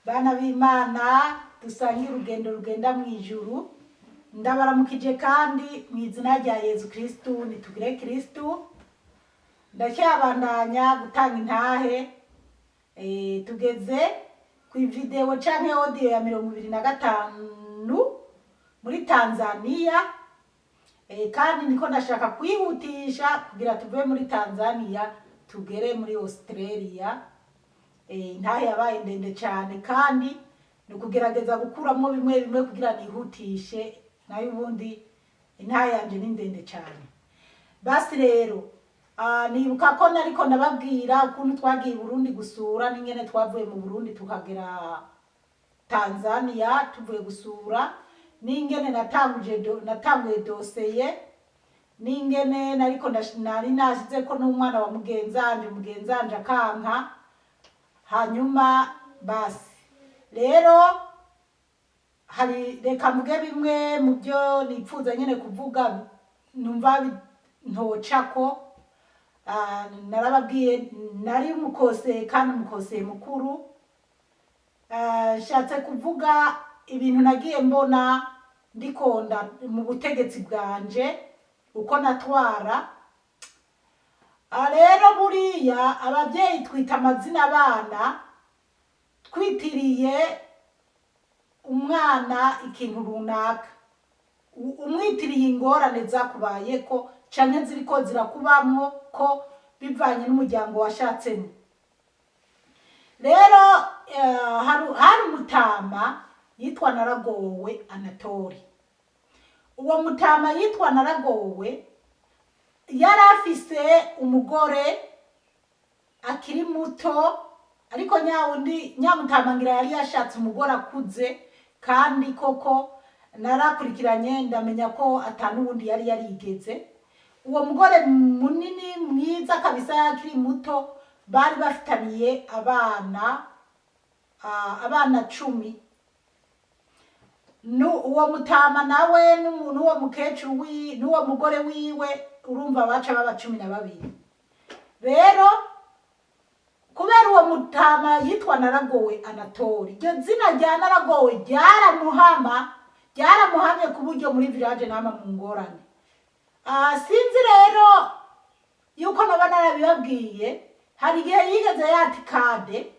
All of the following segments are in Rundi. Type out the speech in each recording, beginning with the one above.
Bana b'Imana dusangira urugendo rugenda mu ijuru, ndabaramukije kandi mu izina rya Yezu Kristu nitugire Kristu. Ndacyabandanya gutanga intahe tugeze ku video canke audio ya 25 muri Tanzania, kandi niko ndashaka kwihutisha kugira tuve muri Tanzania tugere muri Australia. Intahe yabaye ndende cyane kandi nukugerageza gukuramo bimwe bimwe kugira nihutishe, nayo ubundi intahe yanje ni ndende cyane. Basi rero nibuka ko nariko ndababwira ukuntu twagiye Burundi gusura, n'ingene twavuye mu Burundi tukagera Tanzania tuvuye gusura, n'ingene natanguye dosiye, n'ingene nari nasize ko n'umwana wa mugenzanje akanka. Hanyuma basi rero reka mvuge bimwe mu byo nipfuza nyene kuvuga numva ntocako. Narababwiye nari umukoseye kandi umukoseye mukuru. Nshatse kuvuga ibintu nagiye mbona ndikonda mu butegetsi bwanje uko natwara. Rero buriya ababyeyi twita amazina abana twitiriye umwana ikintu runaka, umwitiriye ingorane zakubayeko canke ziriko zirakubamwo ko bivanye n'umuryango washatsemo. Rero hari umutama yitwa Naragowe Anatori. Uwo mutama yitwa Naragowe yari afise umugore akiri muto, ariko nyamutama ngira yari yashatse umugore akuze, kandi koko narakurikiranye ndamenya ko atanubundi yari yarigeze. Uwo mugore munini mwiza kabisa yakiri muto, bari bafitaniye abana 10. Uwo mutama nawe n'uwo mukecuru n'uwo mugore wiwe urumva baca baba 12. Rero kubera uwo mutama yitwa Naragowe Anatori, iryo zina rya Naragowe ryaramuhamye ku buryo muri village nama mu ngorane. Sinzi rero yuko naba narabibabwiye, hari igihe yigeze yata ikade,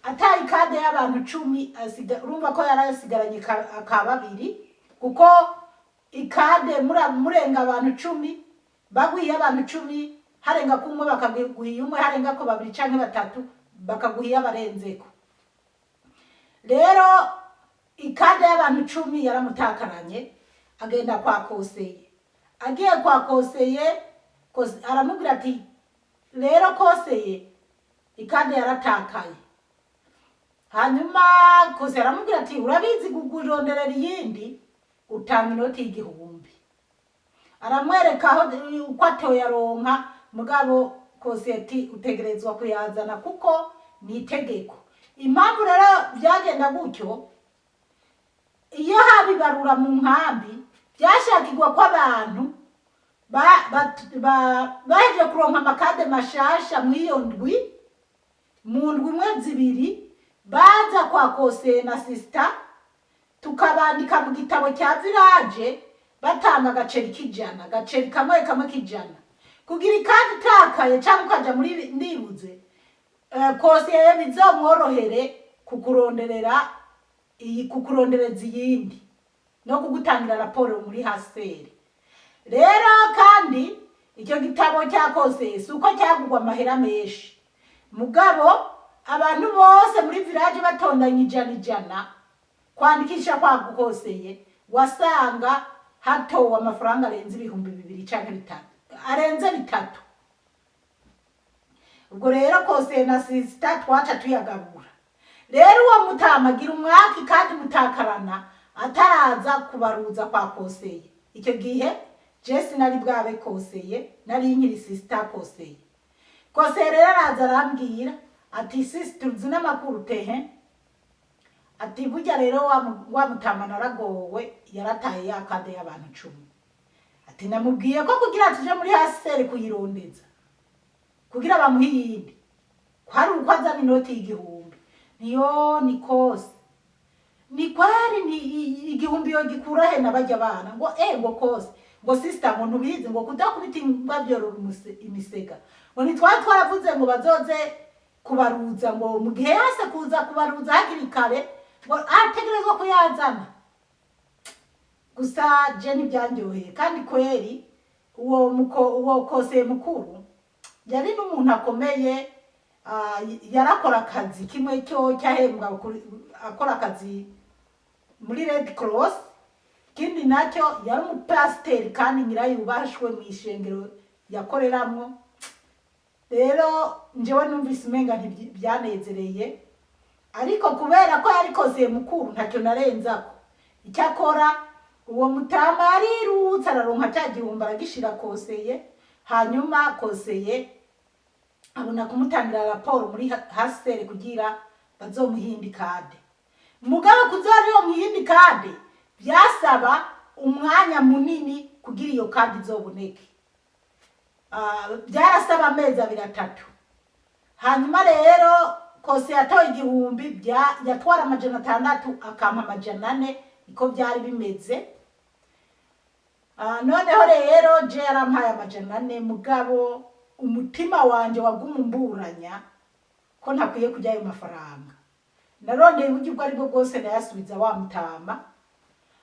ataye ikade y'abantu 10, urumva ko yarasigaranye akababiri, kuko ikade murenga abantu 10, baguhiye abantu 10, harenga kumwe bakaguhiye umwe, harenga ko 2 canke 3 bakaguhiye abarenzeko. Rero ikade y'abantu 10 yaramutakaranye, agenda kwa koseye. Agiye kwa koseye, aramubwira ati rero koseye ikade yaratakaye. Hanyuma koseye aramubwira ati urabizi kuguronderera iyindi utanga inoti y'1000. Aramwereka aho uko atoyaronka, mugabo koseye ati utegerezwa kuyazana kuko ni itegeko. Impamvu rero byagenda gutyo, iyo habibarura mu nkambi byashakirwa ko abantu baheje kuronka amakade mashasha mw'iyo ndwi, mu ndwi 2 baza kwa koseye na sister, tukabandika mu gitabo cya village batanga agaceri k'ijana, agaceri kamwe k'ijana, kugira ikadi itakaye cyangwa ukaja muri ndibuze, koseye bizomworohere kukurondereza iyindi no kugutangira raporo muri haseri. Rero kandi icyo gitabo cya koseye suko cyagurwa amahera menshi, mugabo abantu bose muri village batondanye ijana kwandikisha kwa koseye, wasanga hatowe amafaranga arenze 2000 canke 3, arenze 3. Ubwo rero koseye na sister twaca tuyagabura. Rero uwo mutama agira umwaki kandi mutakarana ataraza kubaruza kwa koseye. Icyo gihe Jesse nari bwabe koseye, nari nkiri sister koseye. Koseye rero araza arambwira ati sister uzi n'amakuru tehe, ati burya rero wa mutama Naragowe yarataye ya kade y'abantu 10. Ati namubwiye ko kugira tuje muri haseri kuyirondeza kugira bamuhe iyindi, kwari uko azana inoti y'1000. niyo ni kose ni kwari ni igihumbi yo gikura he nabajya bana ngo kose ngo sister ngo ntubizi ngo kudakubita imbwa byorora imisega ngo twaravuze ngo bazoze kubaruza ngo mu gihe yase kuza kubaruza hakiri kare ngo ategerezwa kuyazana. Gusa je ntibyanyoheye kandi kweri uwo kose mukuru yari n'umuntu akomeye. Yarakora akazi kimwe cyo cyahembwa akora akazi muri Red Cross, kindi nacyo yari umupasiteri kandi nyirayubashwe mu ishengero yakoreramwo. Rero njewe numvise umenga ntibyanezereye, ariko kubera ko yari kose mukuru ntacyo narenzako. Icyakora uwo mutama yarirutse araronka cya gihumbi aragishira koseye, hanyuma koseye abona kumutangira raporo muri hasere kugira bazomuhindi kade. Mugabo kuzariyo muhindi kade byasaba umwanya munini kugira iyo kade izoboneke. Byarasaba amezi 2-3. Hanyuma rero kose yatoye igihumbi yatwara 600 akampa 400 niko byari bimeze. Noneho rero je yarampaye 400 mugabo umutima wanje wagumumburanya ko ntakwiye kujya ayo mafaranga. Narondeye uburyo bwo ari bwo bwose nayasubiza wa mutama.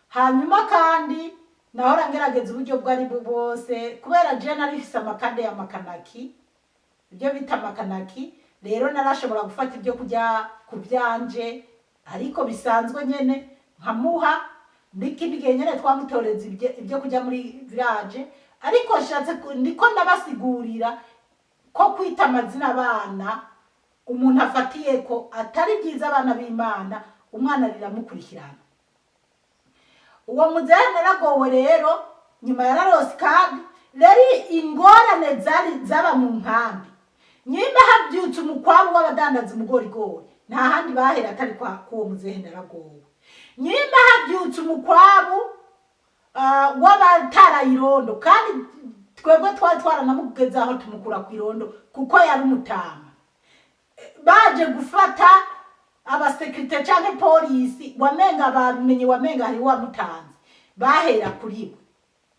Hanyuma kandi nahora ngerageza uburyo bwo ari bwo bwose kubera je narifise amakade ya makanaki, ibyo bita makanaki. Rero narashobora gufata ibyo kujya kubyanje ariko bisanzwe nyene nkamuha n'ikindi gihe nyene twamutoreza ibyo kujya muri village. Ariko shatse ndiko ndabasigurira ko kwita amazina abana umuntu afatiye ko atari byiza abana b'Imana, umwana riramukurikirana. Uwo muzehe naragowe rero nyuma yararose kandi rero ingorane zaba mu nkambi. Nyimba habyutse umukwabu w'abadandaza umugorigori nta handi bahera atari kwa uwo muzehe naragowe. Nyimba habyutse umukwabu w'abatara irondo kandi twebwe twaranamugezaho tumukura ku irondo kuko yari umutama. Baje gufata abasekirite canke polisi wamenga babimenye wamenga hari wa mutanzi bahera kuri we.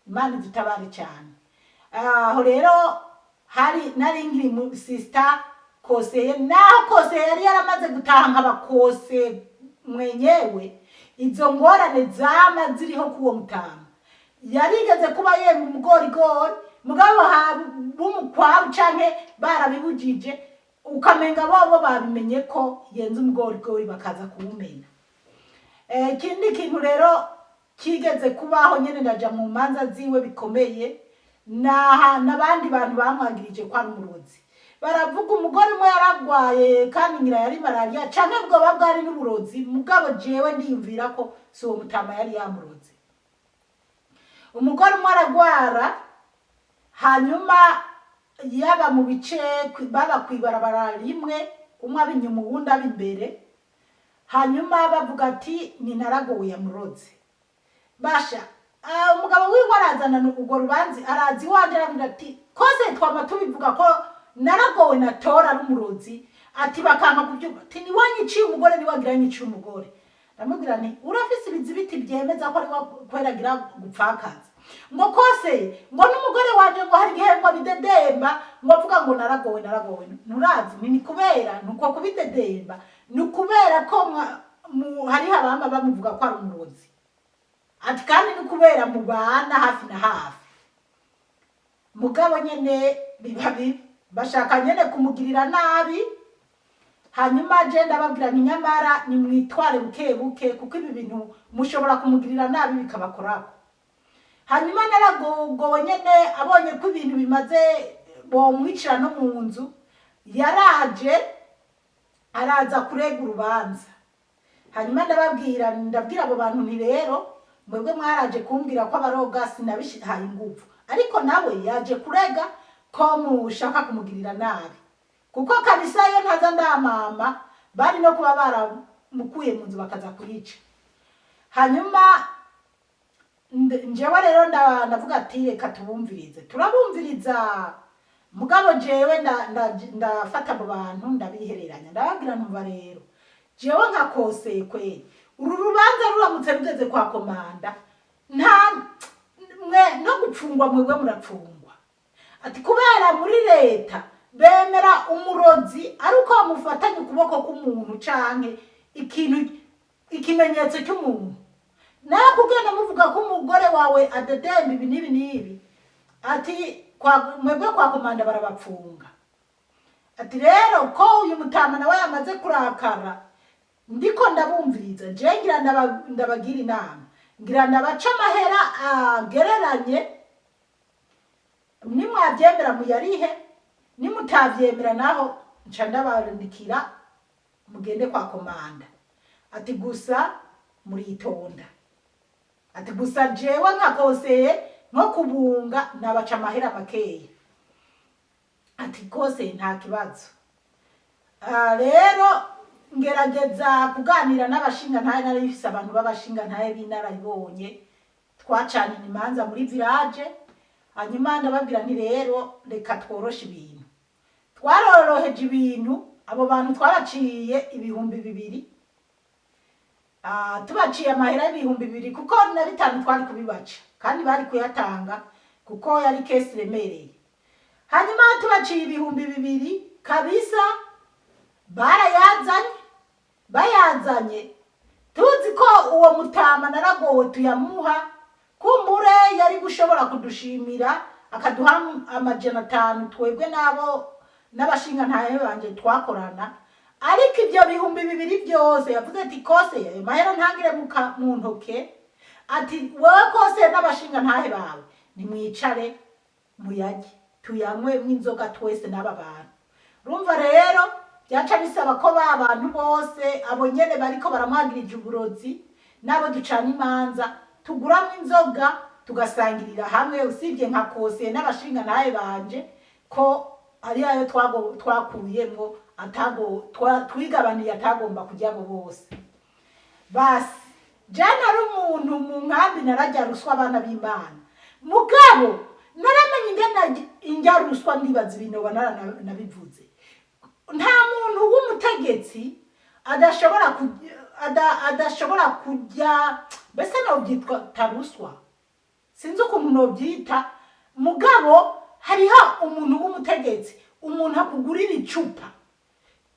Imana zitabare cyane. Aho rero hari nari nkiri mu sister kose naho kose yari yaramaze gutaha nk'abakose mwenyewe. Izo ngorane zama ziriho kuwo mutama. Yarigeze kuba yemwe umugorigori mugabo bumukwabu canke barabibujije ukamenga bobo babimenye ko yenze umugorigori bakaza kuwumena. Kindi kintu rero kigeze kubaho nyene ndaja mu manza ziwe bikomeye n'abandi bantu bamwagirije kwa umurozi. Baravuga umugore umwe yaragwaye kandi ngira yari malaria canke bwo babwari n'uburozi mugabo jewe ndiyumvira ko si uwo mutama yari yamurozi. Umugore umwe aragwara hanyuma yaba mu bice baba kwibarabara rimwe umwe abinyuma uwundi abimbere. Hanyuma bavuga ati ni naragowe yamuroze. Basha umugabo wiwe arazana n'ubwo rubanzi arazi wanje arambira ati kose twama tubivuga ko naragowe natora ari umurozi. Ati bakanka kubyumva ati ni wanyiciye umugore ni wagira nyiciye umugore. Ndamubwira nti urafise ibizibiti byemeza ko ari kweragira gupfakaza ngo kose ngo n'umugore wanje ngo hari gihe ngo bidedemba ngo avuga ngo naragowe nurazi ni kubera nuko kubidedemba ni kubera ko hari abamba bamuvuga ko ari umurozi. Ati kandi ni kubera mubana hafi na hafi mugabo nyene bibabi bashaka nyene kumugirira nabi. Hanyuma je ndababwira ni nyamara ni mwitware buke kuko ibi bintu mushobora kumugirira nabi bikabakorako. Hanyuma naragowe nyene abonye ko ibintu bimaze bomwicira no mu nzu yaraje araza kurega urubanza. Hanyuma ndabwira abo bantu nti rero mwebwe mwaraje kumbwira ko abaroga sinabishihaye ingufu ariko nawe yaje kurega ko mushaka kumugirira nabi kuko kabisa yo ntaza ndamama bari no kuba baramukuye mu nzu bakaza kuyica. Hanyuma njewe rero ndavuga ati reka tubumvirize. Turabumviriza mugabo jewe ndafata abo bantu ndabihereranya ndababwira ntumva rero jewe nkakoseye kweri uru rubanza ruramutse rugeze kwa komanda nta mwe no gupfungwa mwebwe murapfungwa ati kubera muri leta bemera umurozi ari uko bamufatanye ukuboko k'umuntu canke ikimenyetso cy'umuntu nawe kugenda muvuga ko umugore wawe adedemba ibi n'ibi ati mwebwe kwa komanda barabapfunga ati rero ko uyu mutama nawe yamaze kurakara ndiko ndabumviriza je ngira ndabagira inama ngira ndabaca amahera agereranye nimwabyemera muyarihe nimutavyemera naho nca ndabarindikira mugende kwa komanda ati gusa muritonda ati gusa jewe nkakoseye nko kubunga nabaca amahera makeya ati kose nta kibazo rero ngerageza kuganira n'abashinga ntaye narifise abantu b'abashinga ntaye binarabonye twacana imanza muri village hanyuma ndababwira nti rero reka tworoshe ibintu twaroroheje ibintu abo bantu twaraciye ibihumbi 2 tubaciye amahera y'ibihumbi 2 kuko na 5 twari kubibaca kandi bari kuyatanga kuko yari kesi remereye hanyuma tubaciye ibihumbi 2 kabisa bayazanye tuzi ko uwo mutama naragowe tuyamuha kumbure yari gushobora kudushimira akaduha 500 twebwe nabo n'abashinga ntaye banje twakorana ariko ibyo bihumbi 2 byose yavuze ati kose ayo mahera ntangire mu ntoke ati wowe kose n'abashinga ntahe bawe nimwicare muyage tuyanywe mw'inzoga twese n'aba bantu urumva rero byaca bisaba ko abantu bose abo nyene bariko baramwagirije uburozi nabo ducana imanza tuguramo inzoga tugasangirira hamwe usibye nka kose n'abashinga ntahe banje ko ari ayo twakuyemwo twigabaniye atagomba kujya abo bose basi jana ari umuntu mu nkambi narajya ruswa abana b'Imana mugabo naramenye ingena injya ruswa ndibaza ibintu nabivuze nta muntu w'umutegetsi adashobora kujya mbese no byitwa taruswa sinzi ukuntu no byita mugabo hariho umuntu w'umutegetsi umuntu akugurira icupa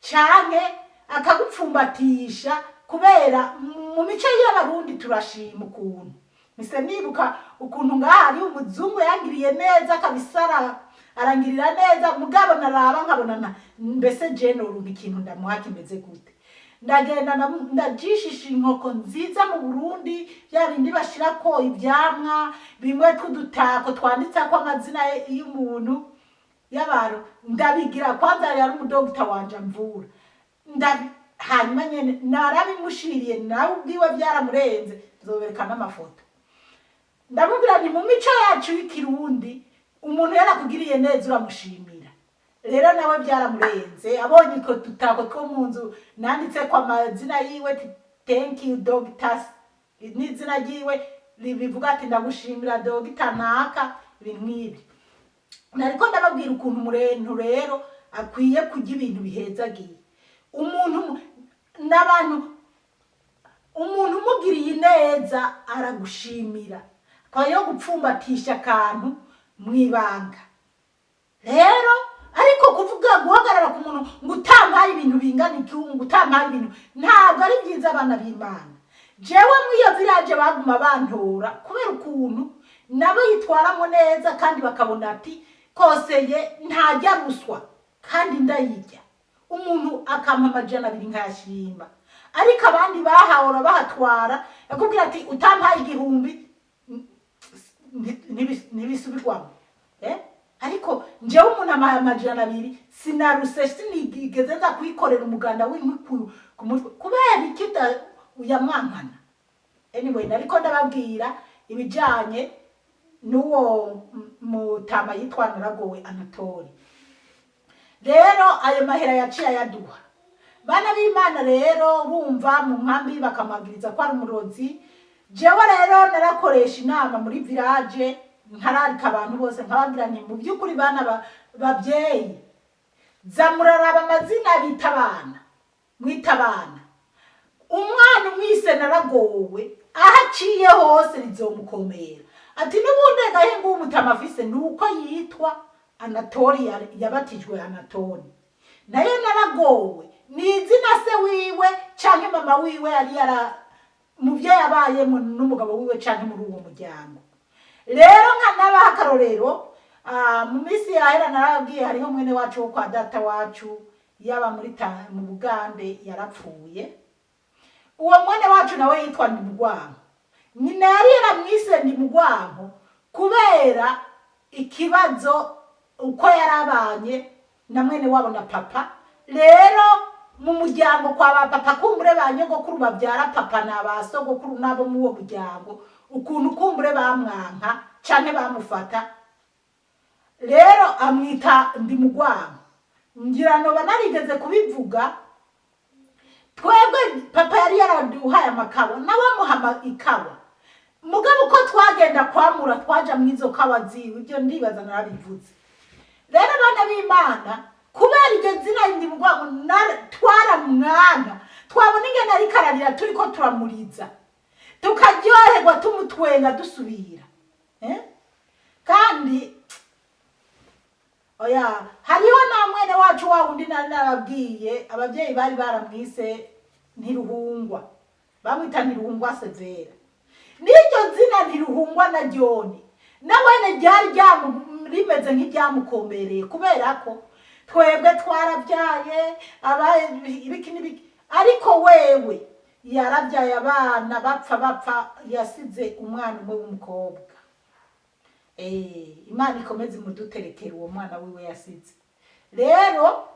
cyane akagupfumbatisha kubera mu mico y'abarundi turashima ukuntu mise nibuka ukuntu ngahari umuzungu yangiriye neza kabisara arangirira neza mugabo naraba nkabonana mbese genero ikintu ndamuha kimeze gute ndagenda ndajishisha inkoko nziza mu Burundi yarindi bashira ko ivyamwa bimwe twudutako twanditse ko amazina y'umuntu y'abantu ndabigira kwanza yari umudogita wanje mvura hanyuma nyene narabimushiriye nawe ubwiwe byaramurenze zoberekana amafoto ndamubwira ni mu mico yacu y'ikirundi umuntu yarakugiriye neza uramushimira rero nawe byaramurenze abonye ko tutako two munzu nanditse kwa amazina yiwe thank you doctors n'izina yiwe bivuga ati ndagushimira dogita naka ibintu nariko ndababwira ukuntu murentu rero akwiye kujya ibintu bihezagiye umuntu n'abantu umuntu umugiriye neza aragushimira kwayo gupfumbatisha akantu mwibanga rero ariko kuvuga guhagarara ku muntu ngo utampaye ibintu bingana icyungu utampaye ibintu ntabwo ari byiza abana b'Imana jewe mwiyo village baguma bantora kubera ukuntu nabo yitwaramo neza kandi bakabona ati koseye ntajya ruswa kandi ndayijya umuntu akampa 200 nkashimba ariko abandi bahahora bahatwara yakubwira ati utampaye 1000 nibisubirwamo ariko njewe umuntu amaye 200 sinaruse sinigeze nza kwikorera umuganda w'inkwi ku mutwe kubera ikida uyamwankana anyway nariko ndababwira ibijanye n'uwo mutama yitwa Naragowe Anatole rero ayo mahera yaciye yaduha bana b'Imana rero bumva mu nkambi bakamagiriza ko ari umurozi jewe rero narakoresha inama muri village nkararika abantu bose nkababwira nti mu byukuri bana babyeyi zamuraraba amazina bita abana mwita abana umwana umwise naragowe aho aciye hose rizomukomera. Ati n'ubundi gahinga umutama afise nuko yitwa Anatori, yabatijwe Anatori. Nayo naragowe ni izina se wiwe canke mama wiwe yari muvyeyi abayemo n'umugabo wiwe canke muri uwo muryango. Rero nka nabaha akarorero, mu misi yahera narabwiye hariho mwene wacu wo kwa data wacu yaba mu Bugande yarapfuye. Uwo mwene wacu nawe yitwa Ndimugwanko. Nyina yari yaramwise Ndimugwanko kubera ikibazo uko yarabanye na mwene wabo na papa. Rero mu muryango kwa ba papa kumbure ba nyogokuru babyara papa na ba sogokuru nabo mu wo muryango ukuntu kumbure bamwanka canke bamufata. Rero amwita Ndimugwanko. Ngira no banarigeze kubivuga. Twebwe papa yari yaraduhaye amakawa nawe amuha ikawa. Mugabo uko twagenda kwamura twaja mwizo kawa ziwe, ibyo ndibaza narabivuze. Rero abana b'Imana kubera iryo zina Ndimugwanko twaramwana, twabona ingene ari kararira turiko turamuriza, tukaryoherwa tumutwenga dusubira. Kandi oya hariho na mwene wacu wa undi narabwiye abavyeyi bari baramwise Ntiruhungwa, bamwita Ntiruhungwa Severa. N'iryo zina Ntiruhungwa na Joni nawene ryari rimeze nk'iryamukombereye kubera ko twebwe twarabyaye ibiki ariko wewe yarabyaye abana bapfa yasize umwana umwe w'umukobwa. Imana ikomeze imuduterekera uwo mwana wiwe yasize. Rero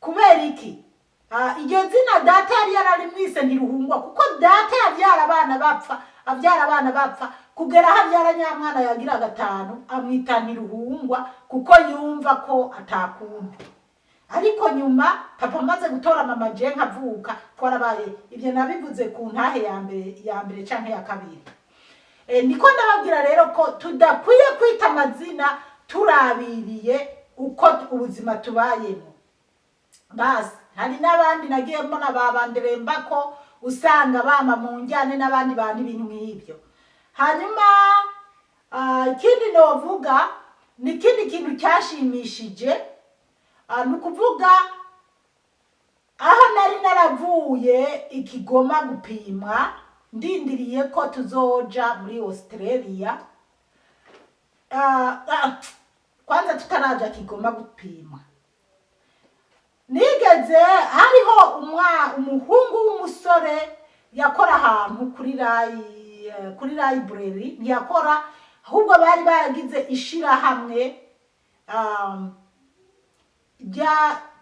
kubera iki iryo zina data yari yararimwise Ntiruhungwa kuko data yabyara abana bapfa kugera habyara nyamwana yagira 5 amwita Ntiruhungwa kuko yumva ko atakundi. Ariko nyuma papa maze gutora mama je nkavuka twarabaye ibyo nabivuze ku ntahe ya mbere canke ya kabiri. Niko ndababwira rero ko tudakwiye kwita amazina turabiriye uko ubuzima tubayemo. Basi hari n'abandi nagiye mbona babanderemba ko usanga bama mu njyane n'abandi bantu ibintu nk'ibyo. Hanyuma ikindi novuga ni ikindi kintu cyashimishije, nukuvuga aho nari naravuye ikigoma gupimwa ndindiriye ko tuzoja muri Australia. Kwanza tutaraja kigoma gupimwa nigeze hariho umuhungu w'umusore yakora ahantu kuri library, ntiyakora ahubwo bari baragize ishirahamwe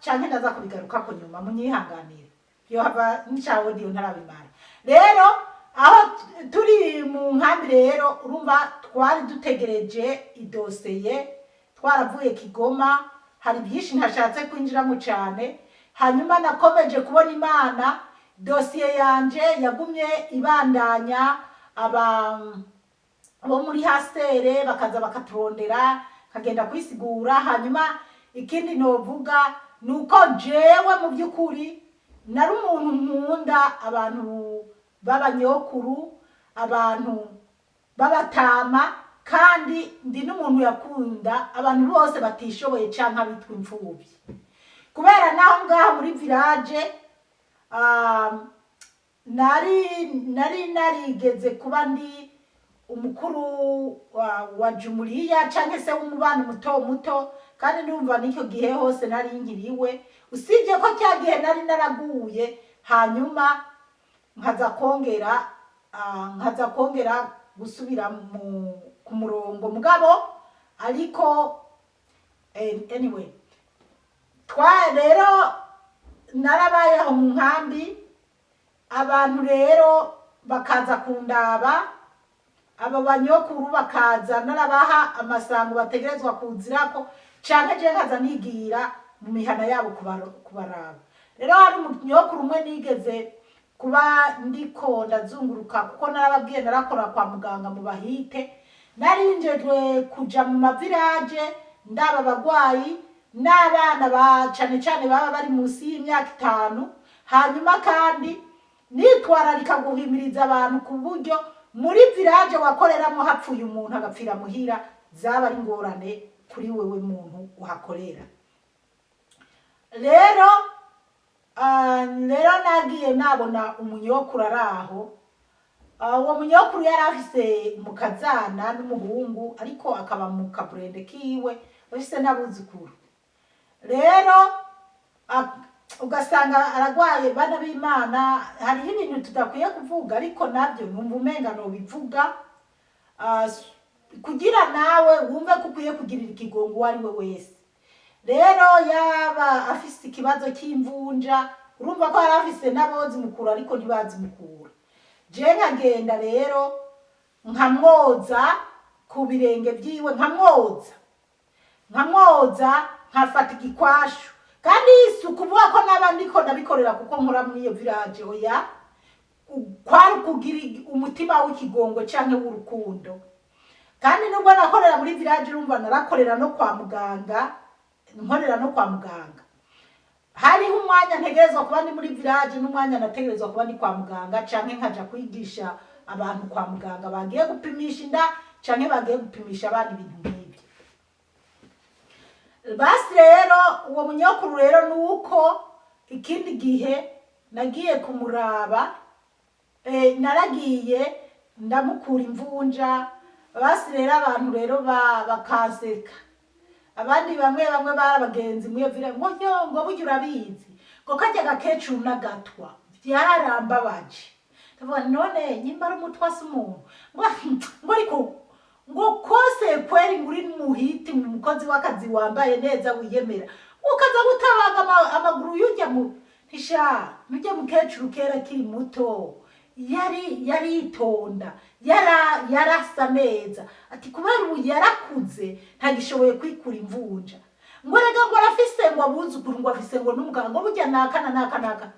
canke ndaza kubigaruka ko nyuma munyihanganira yo hava ncawo dio ntarabimara. Rero aho turi mu nkambi rero urumva twari dutegereje idoseye, twaravuye Kigoma, hari byinshi ntashatse kwinjiramo cyane. Hanyuma nakomeje kubona Imana, dosiye yanje yagumye ibandanya, abo muri hasere bakaza bakaturondera kagenda kwisigura. Hanyuma ikindi novuga nuko jewe mu byukuri nari umuntu nkunda abantu b'abanyokuru, abantu b'abatama, kandi ndi n'umuntu yakunda abantu bose batishoboye canke abitwa imfubyi. Kubera naho ngaha muri village narigeze kuba ndi umukuru wa jumuliya canke se w'umubano muto, kandi ndumva nicyo gihe hose nari nkiriwe, usibye ko cyagihe nari naraguye. Hanyuma nkaza kongera gusubira ku murongo mugabo. Ariko anyway rero narabayeho mu nkambi, abantu rero bakaza kundaba, aba banyokuru bakaza narabaha amasango bategerezwa kuzirako canke je nkaza nigira mu mihana yabo kubaraba. Rero hari umunyokuru umwe nigeze kuba ndiko ndazunguruka kuko narababwiye narakora kwa muganga mu Bahite, narinjejwe kuja mu mavirage ndaba abagwayi n'abana cane baba bari munsi y'imyaka 5. Hanyuma kandi nitwararika guhimiriza abantu ku buryo muri village wakoreramo hapfuye umuntu agapfira muhira zaba ari ngorane kuri wewe muntu uhakorera. Rero nagiye nabona umunyokuru araho. Uwo munyokuru yari afise umukazana n'umuhungu ariko akaba mu kaburende kiwe bafise n'abuzukuru. Rero ugasanga aragwaye bana b'Imana. Hariho ibintu tudakwiye kuvuga ariko nabyo numva umenga no bivuga kugira nawe wumve ko ukwiye kugirira ikigongo uwo ari we wese. Rero yaba afise ikibazo cy'imvunja urumva ko yari afise n'abozi mukuru ariko ntibazi mukura. Je nkagenda rero nkamwoza ku birenge byiwe, nkamwoza nkafata igikwashu. Kandi isukuvuga ko nabandiko ndabikorera kuko nkora muri iyo village oya, kwari kugira umutima w'ikigongo canke w'urukundo. Kandi nubwo nakorera muri village urumva narakorera no kwa muganga, nkorera no kwa muganga. Hari umwanya ntegerezwa kuba ndi muri village n'umwanya nategerezwa kuba ndi kwa muganga canke nkaja kwigisha abantu kwa muganga bagiye gupimisha inda canke bagiye gupimisha abandi ibintu nk'ibyo. Basi rero uwo munyokuru rero nuko ikindi gihe nagiye kumuraba, naragiye ndamukura imvunja. Basi rero abantu rero bakaseka. Abandi bamwe barabagenzi muyo vile ngo burya urabizi ngo kajya gakecuru nagatwa byarambabaje. Ndavuga none nyimba ari umutwa se umuntu ngo ariko ngo kose kweri muri muhiti mu mukozi w'akazi wambaye neza wiyemera ukaza gutabaga amaguru yujya mu ntisha nujya mukecuru kera kiri muto yari itonda yarasa neza ati kubera ubu yarakuze ntagishoboye kwikura imvunja ngo rega ngo arafise ngo abuzukuru ngo afise ngo n'umuganga ngo burya naka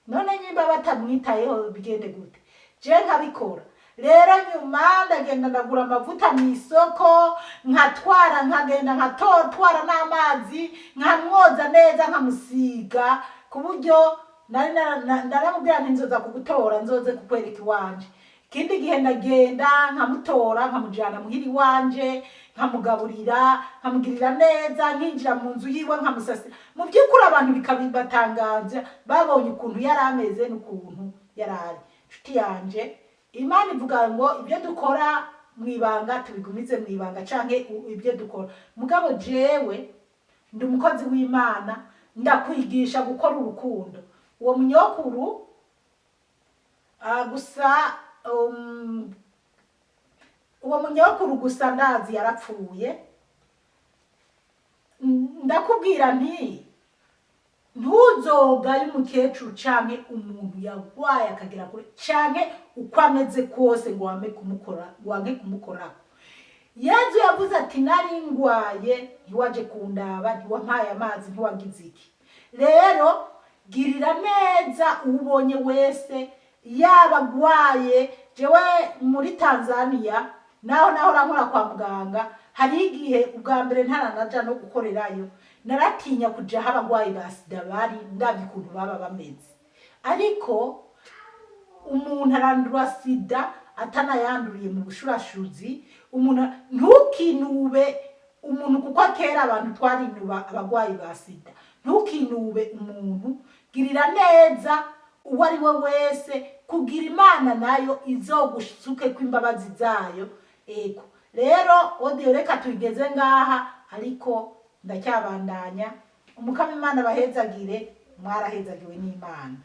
none nyimba batamwitayeho bigende gute. Je nkabikora rero nyuma ndagenda ndagura amavuta mu isoko nkagenda nkatwara n'amazi nkamwoza neza nkamusiga ku buryo ndaramubwira nti nzoza kugutora nzoze kukwereka iwanje. Ikindi gihe ndagenda nkamutora nkamujana muhiri wanje nkamugaburira nkamugirira neza nkinjira mu nzu yiwe nkamusasira. Mu by'ukuri abantu bikabibatangaza babonye ukuntu yari ameze n'ukuntu yarari. Nshuti yanje Imana ivuga ngo ibyo dukora mwibanga tubigumize mwibanga canke ibyo dukora mugabo jewe ndi umukozi w'Imana ndakwigisha gukora urukundo. Uwo munyokuru gusa ndazi yarapfuye. Ndakubwira nti ntuzoga y'umukecuru canke umuntu yagwaye akagera kure canke uko ameze kose ngo wange kumukora. Yezu yavuze ati nari ngwaye ntiwaje kundaba ntiwampaye amazi ntiwagize iki. Rero girira neza ubonye wese yaba gwaye. Jewe muri Tanzania naho rankora kwa muganga hari igihe ubwa mbere ntaranaja no gukorerayo naratinya kuja habagwaye ba sida bari ndavye ukuntu baba bameze. Ariko umuntu arandura sida atanayanduriye mu bushurashuzi. Umuntu ntukinube umuntu kuko kera abantu twarinuba abagwayi ba sida. Ntukinube umuntu, girira neza uwo ari we wese kugira Imana nayo izogushuke kw'imbabazi zayo. Ego rero odiyo reka tugeze ngaha ariko ndacyabandanya. Umukama Imana bahezagire, mwarahezagiwe n'Imana.